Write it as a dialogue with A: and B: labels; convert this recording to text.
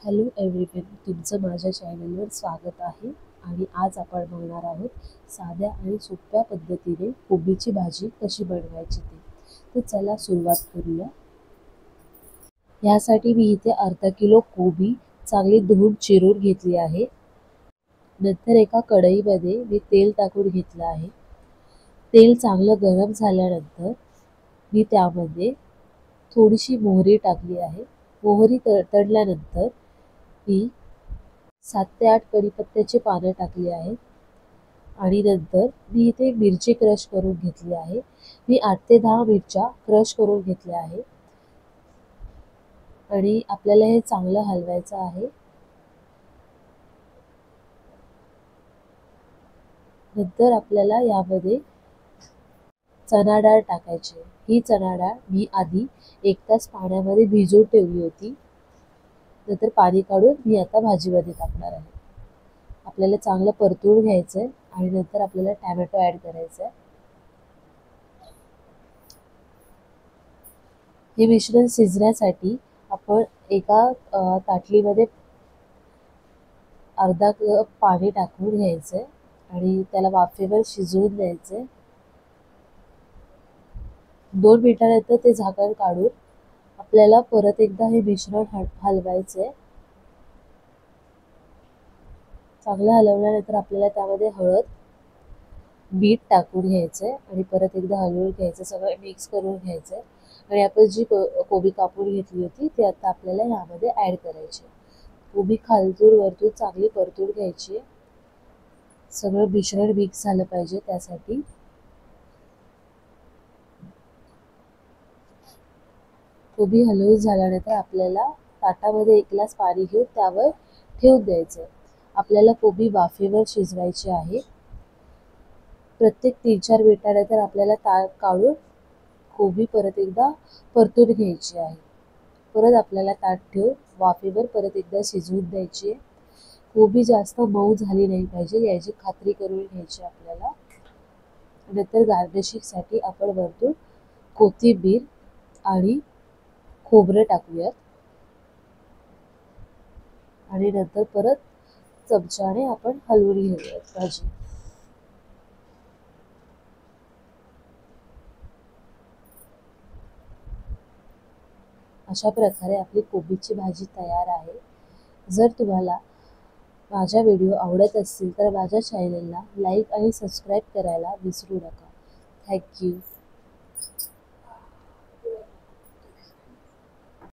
A: Hello everyone, तुमचं माझ्या चॅनलवर स्वागत आहे. आणि आज आपण बघणार आहोत साध्या आणि सोप्या पद्धतीने कोबीची भाजी कशी बनवायची ते. तर चला सुरुवात करूया. यासाठी मी इथे अर्धा किलो कोबी चांगली धुवून चिरून घेतली आहे. नंतर एका कढईमध्ये मी तेल टाकून घेतलं आहे. तेल चांगलं गरम झाल्यानंतर मी त्यामध्ये थोडीशी मोहरी टाकली आहे. मोहरी तडल्यानंतर मी 7 ते 8 कढीपत्त्याची पानं टाकली आहेत. आणि नंतर मी इथे मिरची क्रश करून घेतली आहे. मी 8 ते 10 मिरच्या क्रश करून घेतल्या आहे. आणि आपल्याला हे चांगलं हलवायचं आहे. नंतर आपल्याला यामध्ये चणा डाळ टाकायची. ही चणा डाळ मी आधी 1 तास पाण्यामध्ये भिजवून ठेवली होती. नंतर पाणी काढून मी आता भाजीमध्ये टाकणार आहे. आपल्याला चांगलं परतून घ्यायचं आहे आणि नंतर आपल्याला टोमॅटो ॲड करायचं आहे. हे मिश्रण शिजण्यासाठी आपण एका ताटलीमध्ये अर्धा कप पाणी टाकून घ्यायचं आहे आणि त्याला वाफेवर शिजवून द्यायचं आहे. 2 मिनिटानंतर ते झाकण काढून आपल्याला परत एकदा हे मिश्रण हलवायचं आहे. चांगलं हलवल्यानंतर आपल्याला त्यामध्ये हळद, मीठ टाकून घ्यायचं आहे आणि परत एकदा हलवून घ्यायचं, सगळं मिक्स करून घ्यायचं आहे. आणि आपण जी कोबी कापून घेतली होती ती आता आपल्याला यामध्ये ॲड करायची. कोबी खालतून वरतून चांगली परतून घ्यायची. सगळं मिश्रण मिक्स झालं पाहिजे त्यासाठी. कोबी हलवून झाल्यानंतर आपल्याला ताटामध्ये 1 ग्लास पाणी घेऊन त्यावर ठेवून द्यायचं. आपल्याला कोबी वाफेवर शिजवायची आहे. प्रत्येक 3-4 मिनिटानंतर आपल्याला ताट काढून कोबी परत एकदा परतून घ्यायची आहे. परत आपल्याला ताट ठेवून वाफेवर परत एकदा शिजवून द्यायची. कोबी जास्त मऊ झाली नाही पाहिजे याची खात्री करून घ्यायची आपल्याला. नंतर गार्निशिंगसाठी आपण वरतून कोथिंबीर आणि खोबरं टाकूयात. आणि नंतर परत चमच्याने आपण हलवून घेऊयात भाजी. अशा प्रकारे आपली कोबीची भाजी तयार आहे. जर तुम्हाला माझा व्हिडिओ आवडत असतील तर माझ्या चॅनलला लाईक आणि सबस्क्राईब करायला विसरू नका. थँक्यू.